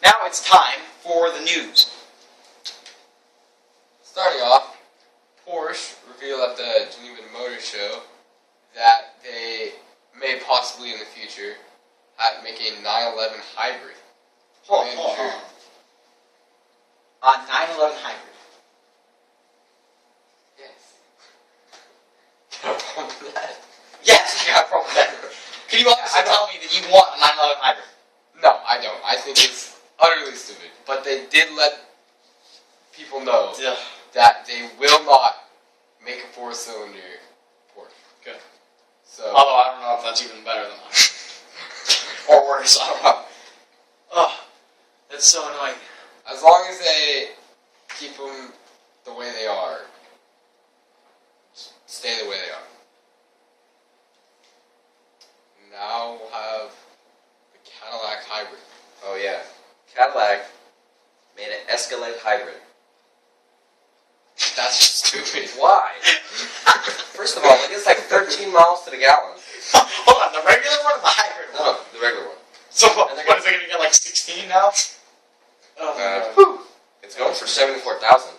Now it's time for the news. Starting off, Porsche revealed at the Geneva Motor Show that they may possibly in the future make a 911 hybrid. Hold on. A 911 hybrid. Yes. Got a problem with that? Yes, you got a problem with that. Can you honestly tell me that you want a 911 hybrid? No, I don't. I think it's utterly stupid. But they did let people know that they will not make a 4-cylinder Porsche. Good. So, although I don't know if that's even better than mine. Or worse, I don't know. Oh, that's so annoying. as long as they keep them the way they are, stay the way they are. Now we'll have the Cadillac hybrid. Oh yeah, Cadillac made an Escalade hybrid. That's just stupid. Why? First of all, it gets like 13 miles to the gallon. Hold on, the regular one or the hybrid one? No, the regular one. So what is it going to get, like 16 now? Oh my God. Whew. It's going for 74,000,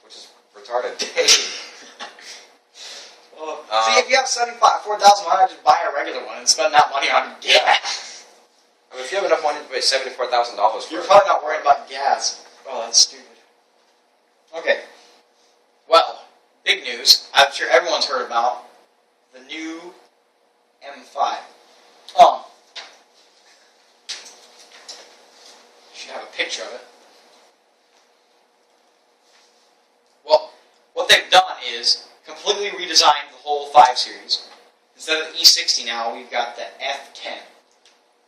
which is retarded. See, if you have 4,000, why not just buy a regular one and spend that money on gas? I mean, if you have enough money to pay $74,000 for You're it. probably not worried about gas. Oh, that's stupid. Okay. Well, big news. I'm sure everyone's heard about the new M5. Should have a picture of it. Well, what they've done is completely redesigned the whole 5 Series. Instead of the E60 now, we've got the F10.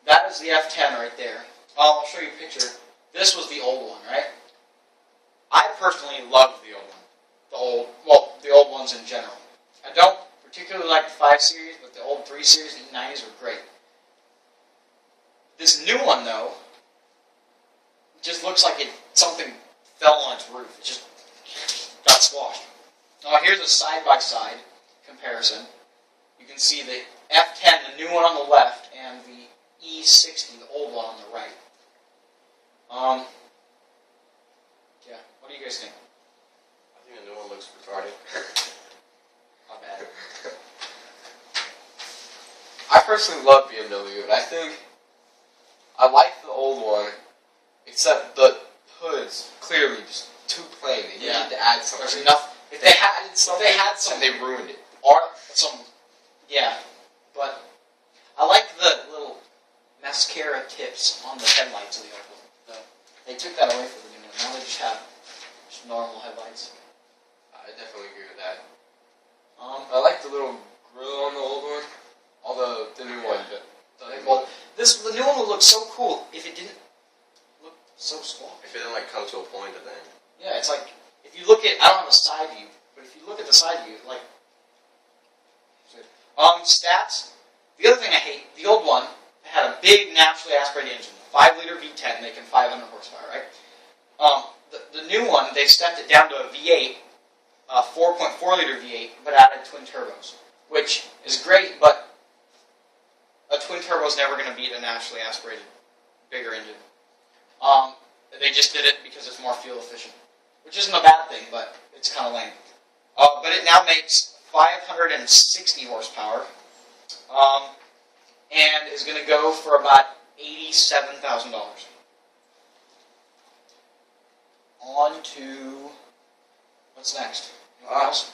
That is the F10 right there. I'll show you a picture. This was the old one, right? I personally loved the old one. The old ones in general. I don't particularly like the 5 Series, but the old 3 Series, the E90s were great. This new one, though, just looks like something fell on its roof. It just got squashed. Now here's a side-by-side comparison. You can see the F10, the new one on the left, and the E60, the old one on the right. Yeah, what do you guys think? I think the new one looks retarded. Not bad. I personally love BMW, and I think I like the old one, except the hood's clearly just too plain. They need to add something. There's enough. If they had some, and they ruined it. Or some, yeah. But I like the little mascara tips on the headlights of the old one. They took that away from the new one. Now they just have normal headlights. I definitely agree with that. I like the little grill on the old one, although the new one doesn't. Well, the new one would look so cool if it didn't look so small. If it didn't like come to a point of thing. Yeah, it's like if you look at, I don't have a side view, but if you look at the side view, like stats. The other thing I hate, the old one had a big naturally aspirated engine, 5-liter V10 making 500 horsepower, right? The new one, they've stepped it down to a V8, 4.4-liter V8, but added twin turbos, which is great, but a twin turbo is never going to beat a naturally aspirated bigger engine. They just did it because it's more fuel efficient, which isn't a bad thing, but it's kind of lame. But it now makes 560 horsepower, and is going to go for about $87,000. On to what's next? Anything else?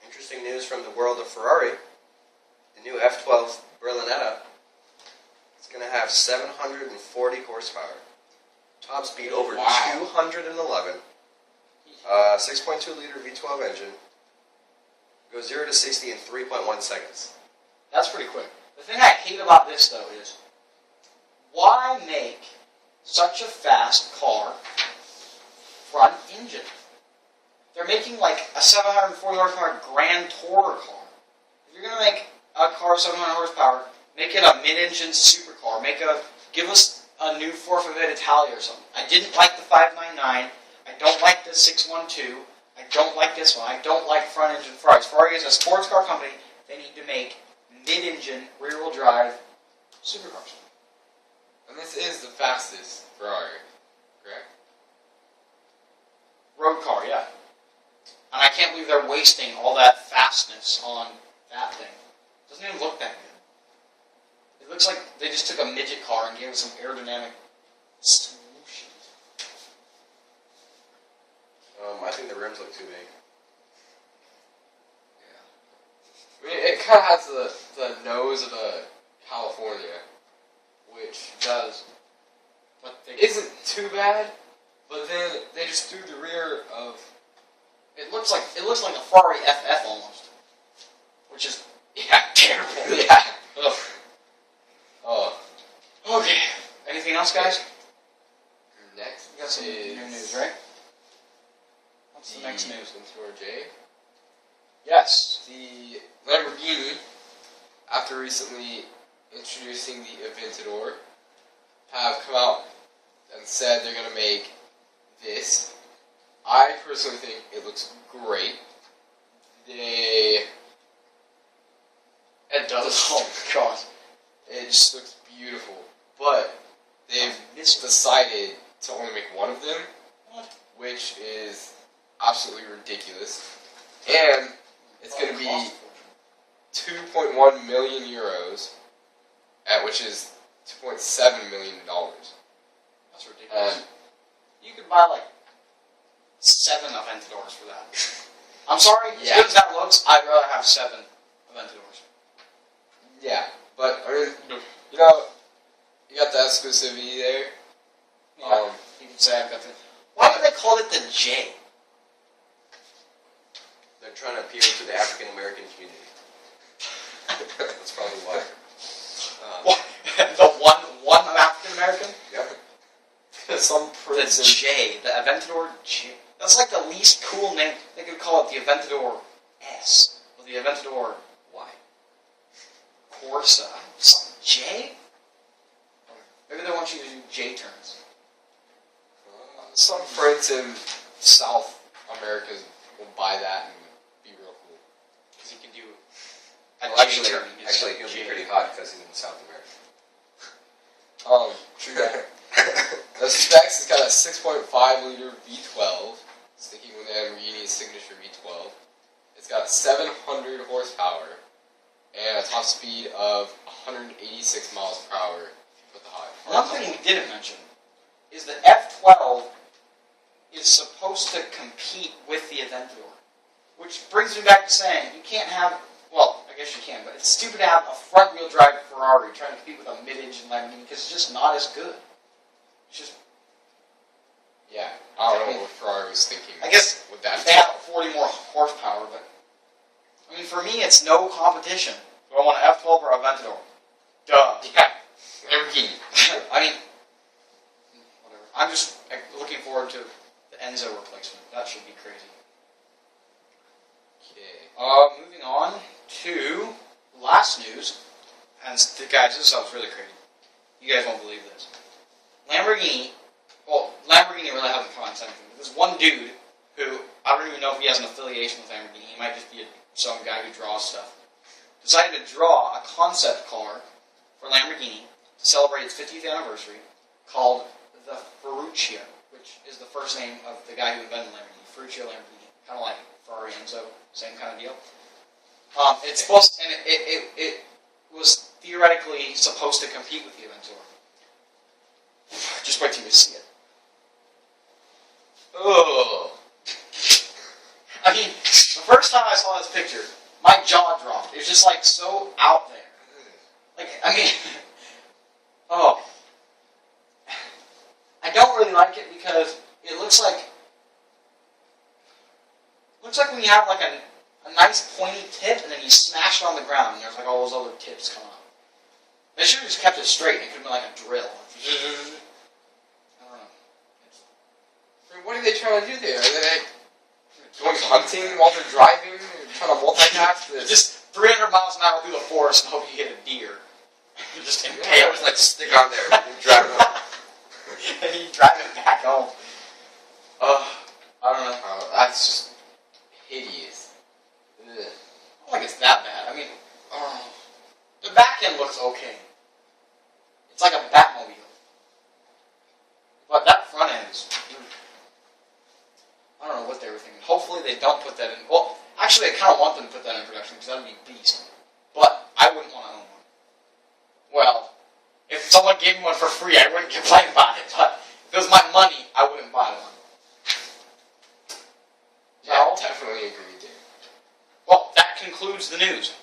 Interesting news from the world of Ferrari. The new F12 Berlinetta is going to have 740 horsepower. Top speed over 211. 6.2-liter V12 engine. Goes 0 to 60 in 3.1 seconds. That's pretty quick. The thing I hate about this, though, is why make such a fast car front engine? They're making like a 740 horsepower Grand Tourer car. If you're going to make a car 700 horsepower, make it a mid-engine supercar. Give us a new 458 Italia or something. I didn't like the 599. I don't like the 612. I don't like this one. I don't like front-engine Ferraris. Ferrari is a sports car company. They need to make mid-engine, rear-wheel drive supercars. And this is the fastest Ferrari, correct? Road car, yeah. And I can't believe they're wasting all that fastness on that thing. Doesn't even look that good. It looks like they just took a midget car and gave it some aerodynamic swooshes. I think the rims look too big. I mean, it kind of has the nose of a California, which Does. But they isn't too bad, but then they just threw the rear of... It looks like a Ferrari FF almost, which is terrible. Yeah. Ugh. Oh. Okay. Anything else, guys? Next We got some is... new news, right? What's the next news? Mentor J. Yes. The Lamborghini, after recently introducing the Aventador, have come out and said they're going to make this. I personally think it looks great. It does. Oh my god. It just looks beautiful. But they've decided to only make one of them, which is absolutely ridiculous. And it's going to be 2.1 million euros, which is $2.7 million. That's ridiculous. You could buy like 7 Aventadors for that. I'm sorry, as good as that looks, I'd rather have 7 Aventadors. Yeah, but I mean, you know, you got the exclusivity there. Yeah, you can say I've got the... Why do they call it the J? They're trying to appeal to the African American community. That's probably why. The one African American? Yep. Some The prince J, the Aventador J. That's like the least cool name. They could call it the Aventador S. Or the Aventador Why? Corsa. Some J? Maybe they want you to do J turns. some friends in South America will buy that and be real cool. Because he can do a Well, J actually, turn. he'll be pretty hot because he's in South America. True that. The specs, it's got a 6.5 liter V12, sticking with the Lamborghini's signature V12. It's got 700 horsepower and a top speed of 186 miles per hour if you put the high. One thing we didn't mention is the F12 is supposed to compete with the Aventador. Which brings me back to saying, you can't have, well, I guess you can, but it's stupid to have a front-wheel drive Ferrari trying to compete with a mid-engine Lamborghini because it's just not as good. It's just, Yeah, I don't know what Ferrari was thinking. I guess with that. they have 40 more horsepower, but, I mean, for me, it's no competition. Do I want an F12 or Aventador? Duh. Yeah, Lamborghini. I mean, whatever. I'm just looking forward to the Enzo replacement. That should be crazy. Okay. Moving on to last news, and guys, this sounds really crazy. You guys won't believe this. Lamborghini really hasn't come on anything. There's one dude who, I don't even know if he has an affiliation with Lamborghini, he might just be some guy who draws stuff, decided to draw a concept car for Lamborghini to celebrate its 50th anniversary called the Ferruccio, which is the first name of the guy who invented Lamborghini, Ferruccio Lamborghini, kind of like Ferrari Enzo, same kind of deal. It's supposed, and it was theoretically supposed to compete with the Aventador. Just wait till you see it. Oh. I mean, the first time I saw this picture, my jaw dropped. It was just like so out there. Like, I mean, oh. I don't really like it because it looks like when you have like a nice pointy tip and then you smash it on the ground and there's like all those other tips coming up. They should have just kept it straight. It could have been like a drill. I don't know. I mean, what are they trying to do there? Are they going hunting while they're driving? Trying to multitask this? Just 300 miles an hour through the forest and hope you hit a deer. You just They impale always like stick on there and drive it home. and you drive it back home. I don't know. Oh, that's just hideous. Ugh. I don't think it's that bad. I mean, the back end looks okay. It's like a Batmobile. know what they were thinking. Hopefully they don't put that in. Well, actually, I kind of want them to put that in production because that would be beast. But I wouldn't want to own one. Well, if someone gave me one for free, I wouldn't complain about it. But if it was my money, I wouldn't buy one. Yeah, No? definitely agree, dude. Well, that concludes the news.